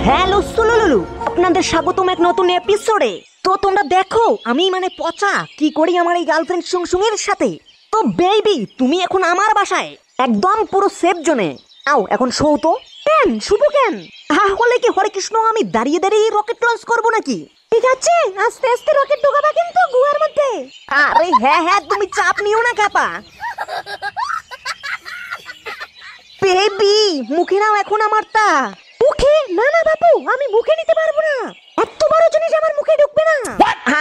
Hello সুলুলুলু, আপনাদের স্বাগতম এক নতুন এপিসোডে। তো তোমরা দেখো আমি মানে পচা কি করি আমার এই গার্লফ্রেন্ড সুংসুংয়ের সাথে। তো বেবি তুমি এখন আমার বাসায় একদম পুরো সেফ জোনে। আও এখন শো তো। কেন শুভ কেন? তাহলে কি হরে কৃষ্ণ আমি দাঁড়িয়ে দাঁড়িয়ে রকেট লঞ্চ করবো নাকি? ঠিক আছে আস্তে আস্তে রকেট ঢোকাবা কিন্তু গুহার মধ্যে। আরে হ্যাঁ হ্যাঁ তুমি চাপ নিও না কাপা। বেবি মুখে নাও এখন আমারটা। মুখে? না না বাবু আমি মুখে নিতে পারবো না, এত বড় জিনিস আমার মুখে ঢুকবে না।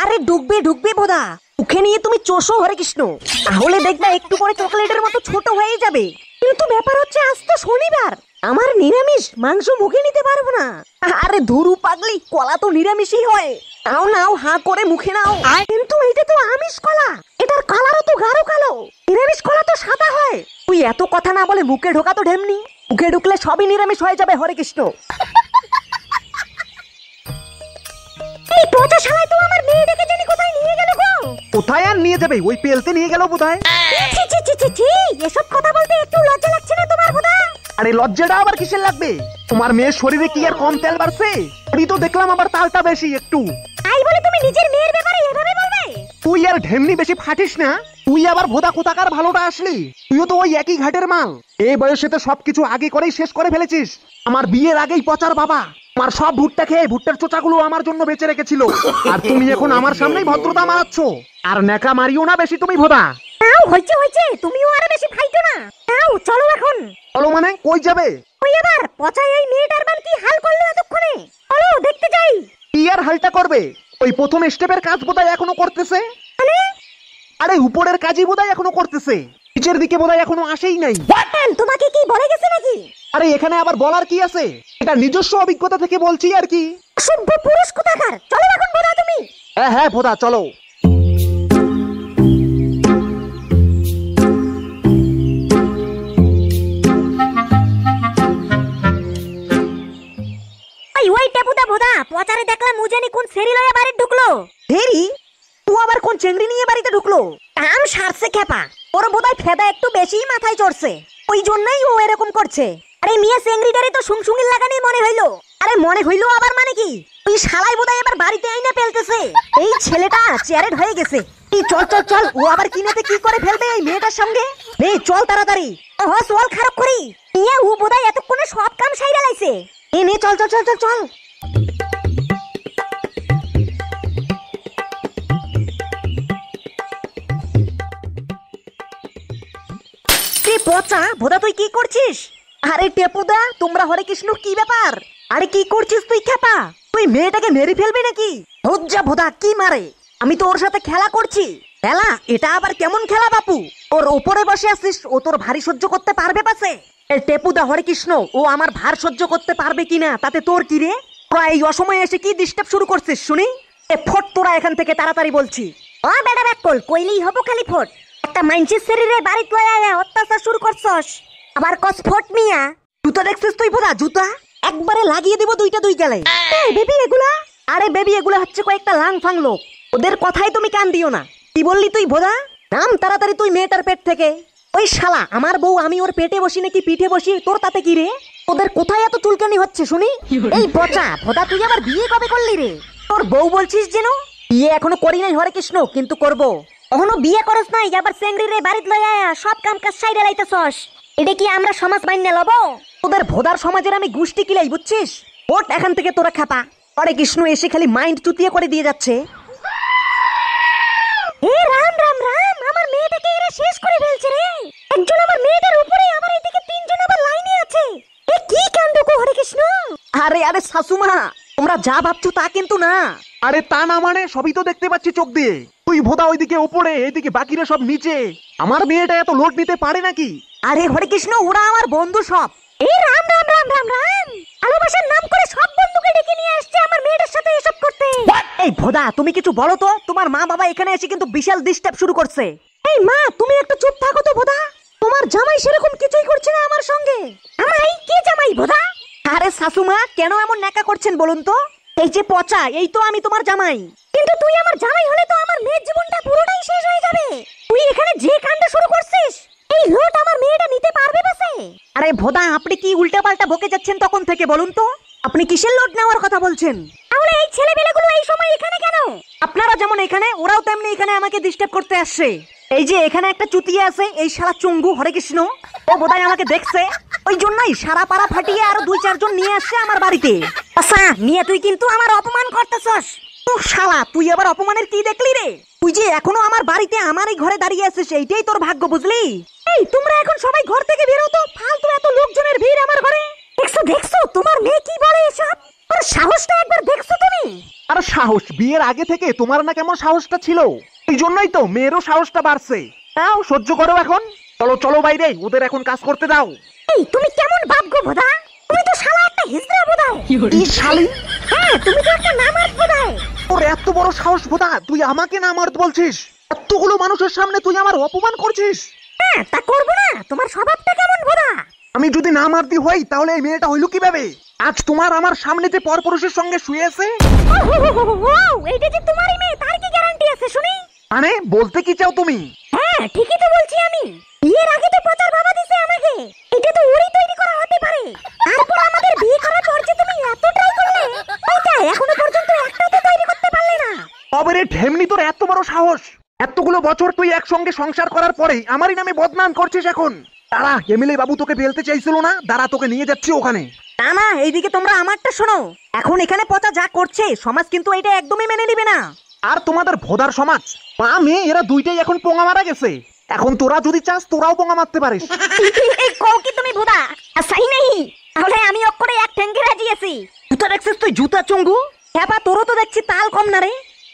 আরে ঢুকবে ঢুকবে বোধা, মুখে নিয়ে তুমি চোষো হরে কৃষ্ণ, তাহলে দেখবে একটু পরে চকলেটের মতো ছোট হয়ে যাবে। কিন্তু ব্যাপার হচ্ছে আজ তো শনিবার, আমার নিরামিষ, মাংস মুখে নিতে পারবো না। আরে ধুরু পাগলি, কলা তো নিরামিষই হয়। নাও নাও হাঁ করে মুখে নাও। কিন্তু এটা তো আমিষ কলা, এটার কালারও তো গাঢ় কালো। নিরামিষ কলা তো সাদা হয়। তুই এত কথা না বলে মুখে ঢোকা তো ঢেমনি, মুখে ঢুকলে সবই নিরামিষ হয়ে যাবে হরে কৃষ্ণ। এই পচা শালাই তো আমার মেয়েটাকে জানি কোথায় নিয়ে গেল গো। কোথায় আর নিয়ে যাবে, ওই পেলতে নিয়ে গেল বোধহয়। ছি ছি ছি ছি ছি, এসব কথা বলতে একটু লজ্জা লাগছে না তোমার বোধা? আরে লজ্জাটা আবার কিসের লাগবে, তোমার মেয়ের শরীরে কি আর কম তেল বাড়ছে? আমি তো দেখলাম আবার তালটা বেশি একটু। তাই বলে তুমি নিজের মেয়ের ব্যাপারে এভাবে বলবে? তুই আর ঢেমনি বেশি ফাটিস না, তুই আবার ভোদা কোথাকার ভালোটা আসলি? তুইও তো ওই একই ঘাটের মাল। এই বয়সে তো সবকিছু আগে করেই শেষ করে ফেলেছিস। আমার বিয়ের আগেই পচার বাবা আমার সব ভুট্টা খেয়ে ভুট্টার চোচাগুলো আমার জন্য বেঁচে রেখেছিল, আর তুমি এখন আমার সামনেই ভদ্রতা মারাচ্ছ। আর নেকা মারিও না বেশি তুমি ভোদা। নাও হইছে হইছে, তুমিও আর বেশি ফাইটো না। নাও চলো এখন। চলো মানে কই যাবে? ওই আবার পচা এই মেয়েটার মান কি হাল করলো এতক্ষণে, চলো দেখতে যাই। কি আর হালটা করবে, ওই প্রথম স্টেপের কাজ বোধহয় এখনো করতেছে। মানে? আরে উপরের কাজই বোধহয় এখনো করতেছে, নিচের দিকে বোধহয় এখনো আসেই নাই। তোমাকে কি বলে গেছে নাকি? আরে এখানে আবার বলার কি আছে, এটা নিজস্ব অভিজ্ঞতা থেকে বলছি আর কি। সভ্য পুরুষ কোথাকার, চলো এখন বোধা তুমি। হ্যাঁ হ্যাঁ ভোদা চলো। ওই টেপুদা ভোদা পচারে দেখলাম মুজানি কোন সেরি লয়ে বাড়ি ঢুকলো। সেরি? ও আবার কোন চেংড়ি নিয়ে বাড়িতে ঢুকলো? কাম সারছে খেপা, ওর বোধহয় ফেদা একটু বেশি মাথায় চড়ছে, ওই জন্যই ও এরকম করছে। আরে মিয়া চেংড়িটারে তো সুংসুঙির লাগানি মনে হইলো। আরে মনে হইলো আবার মানে কি, ওই শালাই বোধহয় এবার বাড়িতে আইনা পেলতেছে। এই ছেলেটা চ্যারেট হয়ে গেছে। এই চল চল চল, ও আবার কিনেতে কি করে ফেলবে এই মেয়েটার সঙ্গে। নে চল তাড়াতাড়ি। ওহ চল খারাপ করি নিয়ে, ও বোধহয় এতক্ষণে সব কাম সাইরা লাইছে। নে চল চল চল চল চল। পচা ভোদা তুই কি করছিস? আরে টেপুদা তোমরা হরে কৃষ্ণ কি ব্যাপার? আরে কি করছিস তুই খেপা? তুই মেয়েটাকে মেরে ফেলবি নাকি? হজ্জা ভোদা কি মারে, আমি তো ওর সাথে খেলা করছি। খেলা? এটা আবার কেমন খেলা বাপু? ওর ওপরে বসে আছিস, ও তোর ভারী সহ্য করতে পারবে পাশে? টেপুদা হরে কৃষ্ণ, ও আমার ভার সহ্য করতে পারবে কিনা তাতে তোর কি রে? তোরা এই অসময়ে এসে কি ডিস্টার্ব শুরু করছিস শুনি? ফোট তোরা এখান থেকে তাড়াতাড়ি বলছি। বেটা ব্যাকল কইলেই হবো খালি ফোট। একটা মাইনসের শরীরে বাড়ি লয়া অত্যাচার শুরু করছস, আবার কস ফোট মিয়া। জুতা দেখছিস তুই ভোদা? জুতা একবারে লাগিয়ে দেব দুইটা দুই গেলে। বেবি এগুলা? আরে বেবি এগুলা হচ্ছে কয়েকটা লাং ফাং লোক, ওদের কথাই তুমি কান দিও না। কি বললি তুই ভোদা? নাম তাড়াতাড়ি তুই মেয়েটার পেট থেকে। ওই শালা আমার বউ, আমি ওর পেটে বসি নাকি পিঠে বসি তোর তাতে কি রে? ওদের কোথায় এত চুলকানি হচ্ছে শুনি? এই পচা ভোদা তুই আবার বিয়ে কবে করলি রে? তোর বউ বলছিস যেন? বিয়ে এখনো করি নাই হরে কৃষ্ণ, কিন্তু করবো। এখনো বিয়ে করস নাই, আবার চেংড়ি রে বাড়িতে লয়া সব কাম কাজ সাইডে লাইতেছস। এটা কি আমরা সমাজ মাইন্য লব? তোদের ভোদার সমাজের আমি গুষ্টি কিলাই বুঝছিস? ওঠ এখান থেকে তোরা খাপা। হরে কৃষ্ণ এসে খালি মাইন্ড চুতিয়ে করে দিয়ে যাচ্ছে। এ রাম রাম রাম, আমার মেয়েটাকে এরা শেষ করে ফেলছে রে। একজন আমার মেয়েটার উপরে, আবার এদিকে তিনজন আবার লাইনে আছে। এ কি কাণ্ড গো হরে কৃষ্ণ। আরে আরে শাশুমা, তোমরা যা ভাবছো তা কিন্তু না। আরে তা না মানে, সবই তো দেখতে পাচ্ছি চোখ দিয়ে। তুই ভোদা ওইদিকে উপরে, এইদিকে বাকিরা সব নিচে। আমার মেয়েটা এত লোড নিতে পারে নাকি? আরে হরে কৃষ্ণ, ওরা আমার বন্ধু সব। এই রাম রাম রাম রাম রাম, ভালোবাসার নাম করে সব বন্ধুকে ডেকে নিয়ে আসছে আমার মেয়েটার সাথে এসব করতে। এই ভোদা তুমি কিছু বলো তো, তোমার মা বাবা এখানে এসে কিন্তু বিশাল ডিস্টার্ব শুরু করছে। এই মা তুমি একটু চুপ থাকো তো ভোদা, তোমার জামাই সেরকম কিছুই করছে না আমার সঙ্গে। জামাই? কে জামাই ভোদা? আরে শাশুমা কেন এমন ন্যাকা করছেন বলুন তো? এই যে পচা, এই তো আমি তোমার জামাই। কিন্তু তুই আমার জামাই হলে তো আমার মেয়ের জীবনটা পুরোটাই শেষ হয়ে যাবে। তুই এখানে যে কাণ্ড শুরু করছিস, এই লোট আমার মেয়েটা নিতে পারবে বাসে? আরে ভোদা আপনি কি উল্টা পাল্টা বকে যাচ্ছেন তখন থেকে বলুন তো? আপনি কিসের লোড নেওয়ার কথা বলছেন? তাহলে এই ছেলেবেলাগুলো এই সময় এখানে কেন? আপনারা যেমন এখানে, ওরাও তেমনি এখানে আমাকে ডিস্টার্ব করতে আসছে। এই যে এখানে একটা চুতিয়া আছে, এই শালা চঙ্গু হরে কৃষ্ণ, ও বোধহয় আমাকে দেখছে, ওই জন্যই সারা পাড়া ফাটিয়ে আরো 2-4 জন নিয়ে আসছে আমার বাড়িতে। আচ্ছা নিয়ে তুই কিন্তু আমার অপমান করতেছস। ও শালা, তুই আবার অপমানের কি দেখলি রে? তুই যে এখনো আমার বাড়িতে আমারই ঘরে দাঁড়িয়ে আছিস, এইটাই তোর ভাগ্য, বুঝলি? এই তোমরা এখন সবাই ঘর থেকে বেরো তো, ফালতু এত লোকজনের ভিড় আমার ঘরে। দেখছো তোমার মেয়ে কি বলে এসব? ওর সাহসটা একবার দেখছো তুমি? আর সাহস, বিয়ের আগে থেকে তোমার না কেমন সাহসটা ছিল, এই জন্যই তো মেয়েরও সাহসটা বাড়ছে। নাও সহ্য করো এখন, চলো চলো বাইরে, ওদের এখন কাজ করতে দাও। এই তুমি কেমন বাপ গো ভোদা? তুমি তো শালা একটা হিজড়া বোধায়। কি শালি? হ্যাঁ তুমি তো একটা নামার্দ বোধায়। তোর এত বড় সাহস বোধা, তুই আমাকে নামার্দ বলছিস? এতগুলো মানুষের সামনে তুই আমার অপমান করছিস? হ্যাঁ তা করবো না, তোমার স্বভাবটা কেমন ভোদা? আমি যদি নামার্দি হই তাহলে এই মেয়েটা হইল কিভাবে? আজ তোমার আমার সামনে যে পরপুরুষের সঙ্গে শুয়ে আছে। এইটা যে তোমারই মেয়ে তার কি গ্যারান্টি আছে শুনি? মানে বলতে কি চাও তুমি? হ্যাঁ ঠিকই তো বলছি আমি। বিয়ের আগে তো প্রচার বাবা দিছে আমাকে, এটা তো ওরই তৈরি করা হতে পারে। তারপর আমাদের বিয়ে করার পর যে তুমি এত ট্রাই করলে, ওইটা এখনো পর্যন্ত একটাও তো তৈরি করতে পারলে না। তবে রে ঢেমনি, তোর এত বড় সাহস! এতগুলো বছর তুই একসঙ্গে সংসার করার পরে আমারই নামে বদনাম করছিস এখন। দাঁড়া, এমএলএ বাবু তোকে বেলতে চাইছিল না, দাঁড়া তোকে নিয়ে যাচ্ছি ওখানে। না না, এইদিকে তোমরা আমারটা শোনো। এখন এখানে পচা যা করছে সমাজ কিন্তু এটা একদমই মেনে নিবে না। আর তোমাদের ভোদার সমাজ, মা মেয়ে এরা দুইটাই এখন পোঙা মারা গেছে। এখন তোরা যদি চাস তোরাও পোঙা মারতে পারিস। এই কও কি তুমি ভোদা? সাই নাই, তাহলে আমি অক্ষরে এক ঠ্যাঙ্গে রাজি আছি। জুতা দেখছিস তুই, জুতা চঙ্গু? হ্যাঁ তোরও তো দেখছি তাল কম না রে।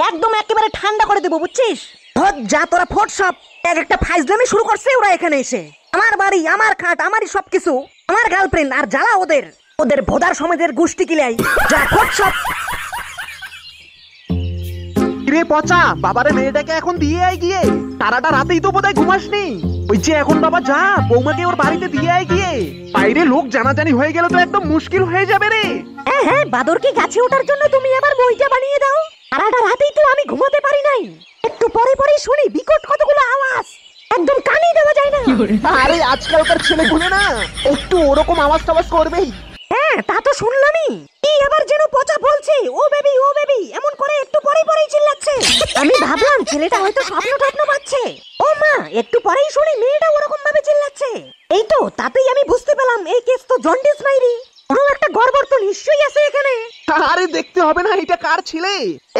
একদম একেবারে ঠান্ডা করে দেবো, বুঝছিস? যা তোরা ফোট সব, এক একটা ফাইজলামি শুরু করছে ওরা এখানে এসে। আমার বাড়ি, আমার খাট, আমারই সবকিছু, আমার গার্লফ্রেন্ড, আর জ্বালা ওদের ওদের ভোদার সমাজের গোষ্ঠী কিলাই। যা ফোট সব। রে পচা, বাবারে মেয়েটাকে এখন দিয়ে আয় গিয়ে। সারাটা রাতেই তো বোধহয় ঘুমাসনি। ওই যে এখন বাবা যা, বৌমাকে ওর বাড়িতে দিয়ে আয় গিয়ে। বাইরে লোক জানাজানি হয়ে গেলে তো একদম মুশকিল হয়ে যাবে রে। হ্যাঁ হ্যাঁ, বাদরকে গাছে ওঠার জন্য তুমি আবার বইটা বানিয়ে দাও। সারাটা রাতেই তো আমি ঘুমাতে পারি নাই। একটু পরে পরে শুনি বিকট কতগুলো আওয়াজ, একদম কানেই দেওয়া যায় না। আরে আজকালকার ছেলেগুলো না একটু ওরকম আওয়াজ টাওয়াজ করবেই। হ্যাঁ তা তো শুনলামই। কি আবার যেন পচা বলছে, ও বেবি এমন করে একটু পরেই পরেই চিল্লাচ্ছে। আমি ভাবলাম ছেলেটা হয়তো স্বপ্ন টপ্ন পাচ্ছে। ও মা, একটু পরেই শুনি মেয়েটা ওরকম ভাবে চিল্লাচ্ছে। এই তো তাতেই আমি বুঝতে পেলাম এই কেস তো জন্ডিস মাইরি। কোনো একটা গড়বড় তো নিশ্চয়ই আছে এখানে। আরে দেখতে হবে না এটা কার ছেলে,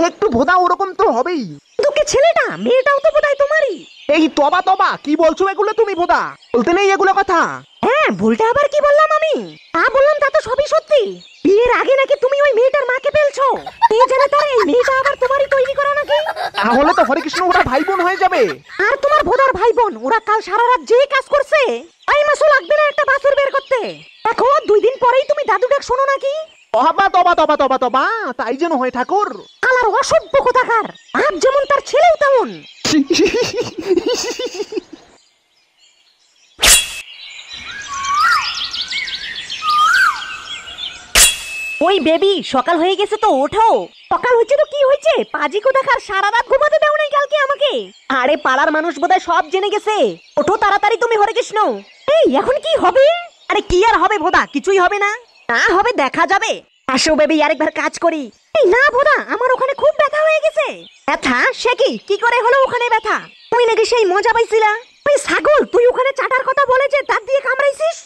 একটু ভোদা ওরকম তো হবেই। তোকে ছেলেটা, মেয়েটাও তো বোধহয় তোমারই। এই তবা তবা, কি বলছো এগুলো তুমি ভোদা? বলতে নেই এগুলো কথা। হ্যাঁ ভুলটা আবার কি বললাম আমি? তা বললাম তা তো সবই সত্যি। বিয়ের আগে নাকি তুমি ওই মেয়েটার মাকে পেলছো। কে জানে তার এই মেয়েটা আবার তোমারই তৈরি করা নাকি। তাহলে তো হরিকৃষ্ণ ওরা ভাই বোন হয়ে যাবে। আর তোমার ভোদার ভাই বোন, ওরা কাল সারা রাত যে কাজ করছে, এই মাসও লাগবে না একটা বাছুর বের করতে। দেখো 2 দিন পরেই তুমি দাদু ডাক শোনো নাকি। তবা তবা তবা তবা তবা, তাই যেন হয় ঠাকুর। কালার অসভ্য কোথাকার, আপ যেমন তার ছেলেও তেমন। ওই বেবি, সকাল হয়ে গেছে তো ওঠো। সকাল হয়েছে তো কি হয়েছে, পাজি কোথাকার, সারা রাত ঘুমাতে দাও নাই কালকে আমাকে। আরে পাড়ার মানুষ বোধহয় সব জেনে গেছে। ওঠো তাড়াতাড়ি তুমি হরে কৃষ্ণ। এই এখন কি হবে? আরে কি আর হবে ভোদা, কিছুই হবে না। না হবে দেখা যাবে। আসো বেবি আরেকবার কাজ করি। এই না ভোদা, আমার ওখানে খুব ব্যথা হয়ে গেছে। ব্যথা? সে কি করে হলো ওখানে ব্যথা? তুমি নাকি সেই মজা পাইছিলা? ওই ছাগল, তুই ওখানে চাটার কথা বলে যে দাঁত দিয়ে কামড়াইছিস,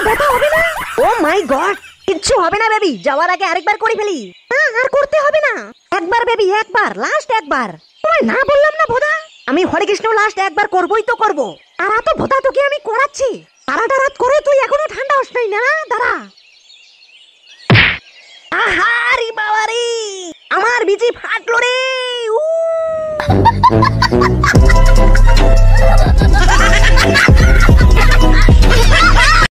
ব্যথা হবে না? ও মাই গড, কিচ্ছু হবে না বেবি, যাওয়ার আগে আরেকবার করে ফেলি। না আর করতে হবে না, একবার বেবি, একবার, লাস্ট একবার। তোমায় না বললাম না ভোদা, আমি হরিকৃষ্ণ লাস্ট একবার করবই তো করব। আর তো ভোদা তোকে আমি করাচ্ছি। সারাটা রাত করে তুই এখনো ঠান্ডা হস নাই না? দাঁড়া। আহারি বাবারি, আমার বিচি ফাটলো রে। উ